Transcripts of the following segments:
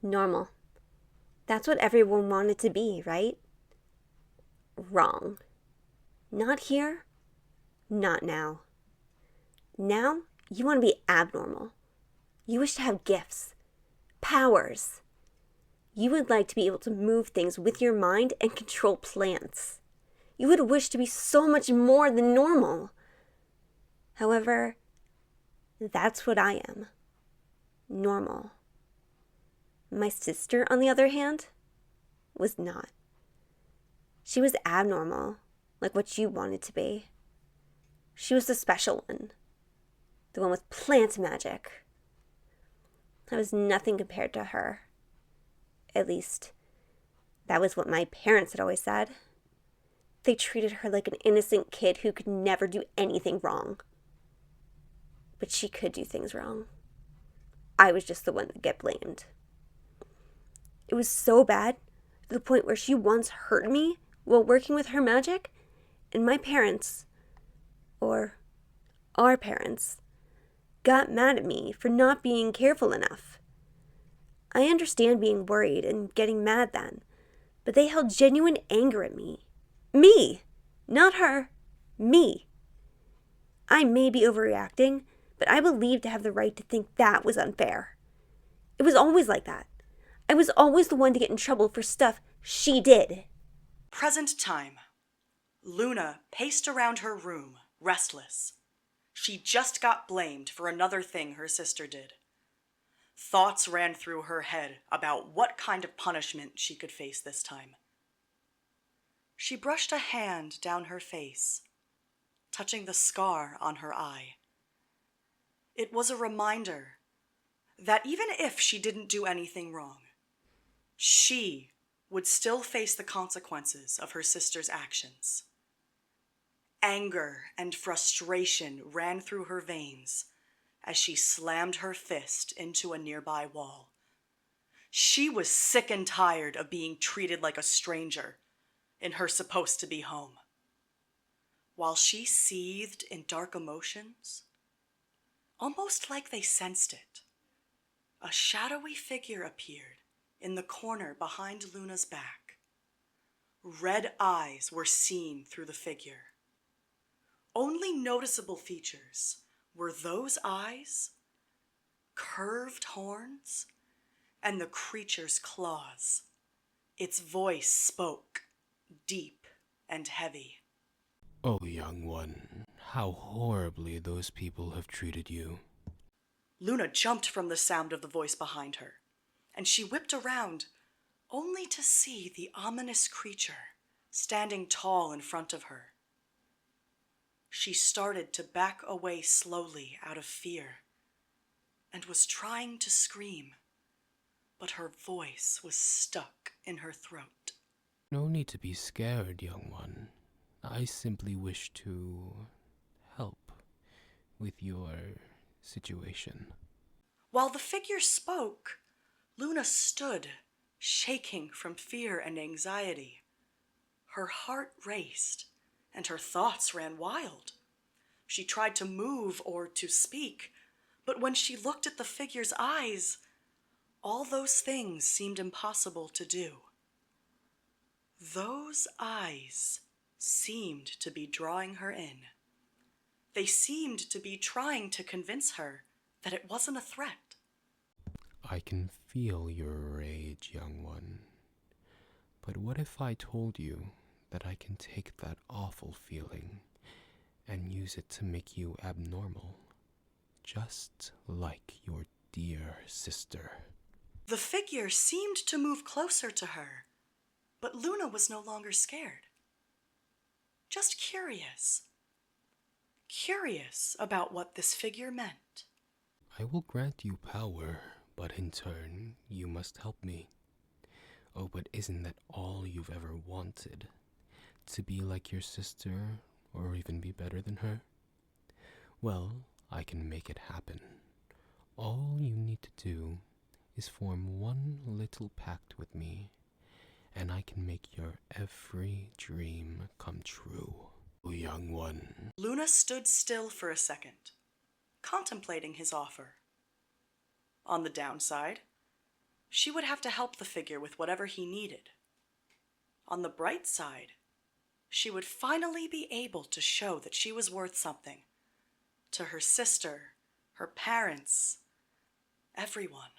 Normal. That's what everyone wanted to be, right? Wrong. Not here, not now. Now, you want to be abnormal. You wish to have gifts, powers. You would like to be able to move things with your mind and control plants. You would wish to be so much more than normal. However, that's what I am. Normal. My sister, on the other hand, was not. She was abnormal, like what you wanted to be. She was the special one. The one with plant magic. I was nothing compared to her. At least, that was what my parents had always said. They treated her like an innocent kid who could never do anything wrong. But she could do things wrong. I was just the one that get blamed. It was so bad, to the point where she once hurt me while working with her magic, and my parents, or our parents, got mad at me for not being careful enough. I understand being worried and getting mad then, but they held genuine anger at me. Me! Not her. Me. I may be overreacting, but I believe to have the right to think that was unfair. It was always like that. I was always the one to get in trouble for stuff she did. Present time. Luna paced around her room, restless. She just got blamed for another thing her sister did. Thoughts ran through her head about what kind of punishment she could face this time. She brushed a hand down her face, touching the scar on her eye. It was a reminder that even if she didn't do anything wrong, she would still face the consequences of her sister's actions. Anger and frustration ran through her veins as she slammed her fist into a nearby wall. She was sick and tired of being treated like a stranger in her supposed-to-be home. While she seethed in dark emotions, almost like they sensed it, a shadowy figure appeared in the corner behind Luna's back. Red eyes were seen through the figure. Only noticeable features were those eyes, curved horns, and the creature's claws. Its voice spoke, deep and heavy. Oh, young one, how horribly those people have treated you. Luna jumped from the sound of the voice behind her, and she whipped around, only to see the ominous creature standing tall in front of her. She started to back away slowly out of fear, and was trying to scream, but her voice was stuck in her throat. No need to be scared, young one. I simply wish to help with your situation. While the figure spoke, Luna stood, shaking from fear and anxiety. Her heart raced, and her thoughts ran wild. She tried to move or to speak, but when she looked at the figure's eyes, all those things seemed impossible to do. Those eyes seemed to be drawing her in. They seemed to be trying to convince her that it wasn't a threat. I can feel your rage, young one. But what if I told you that I can take that awful feeling and use it to make you abnormal, just like your dear sister? The figure seemed to move closer to her, but Luna was no longer scared. Just curious. Curious about what this figure meant. I will grant you power, but in turn, you must help me. Oh, but isn't that all you've ever wanted? To be like your sister, or even be better than her? Well, I can make it happen. All you need to do is form one little pact with me, and I can make your every dream come true. Oh, young one. Luna stood still for a second, contemplating his offer. On the downside, she would have to help the figure with whatever he needed. On the bright side, she would finally be able to show that she was worth something to her sister, her parents, everyone.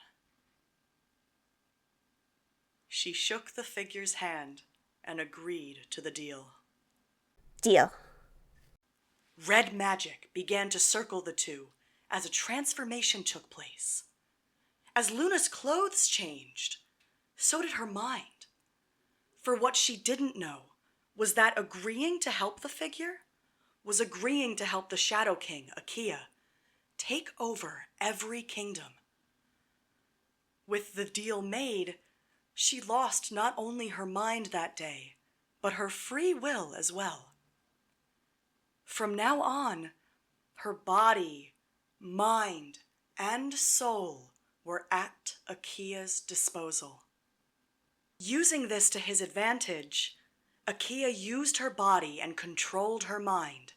She shook the figure's hand and agreed to the deal. Deal. Red magic began to circle the two as a transformation took place. As Luna's clothes changed, so did her mind. For what she didn't know was that agreeing to help the figure was agreeing to help the Shadow King, Akia, take over every kingdom. With the deal made, she lost not only her mind that day, but her free will as well. From now on, her body, mind, and soul were at Akia's disposal. Using this to his advantage, Akia used her body and controlled her mind,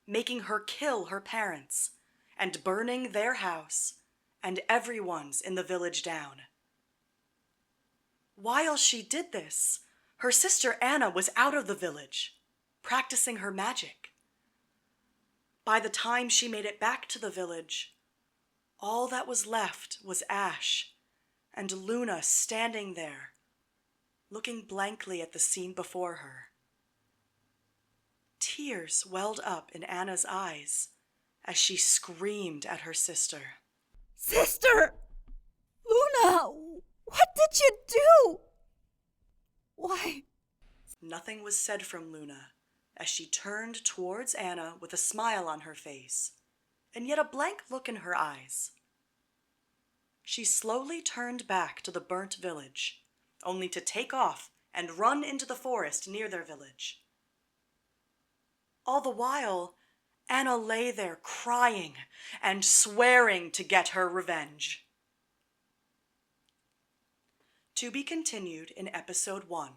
making her kill her parents and burning their house and everyone's in the village down. While she did this, her sister Anna was out of the village, practicing her magic. By the time she made it back to the village, all that was left was ash and Luna standing there, looking blankly at the scene before her. Tears welled up in Anna's eyes as she screamed at her sister. Sister! Luna! What did you do? Why? Nothing was said from Luna as she turned towards Anna with a smile on her face, and yet a blank look in her eyes. She slowly turned back to the burnt village, only to take off and run into the forest near their village. All the while, Anna lay there crying and swearing to get her revenge. To be continued in episode 1.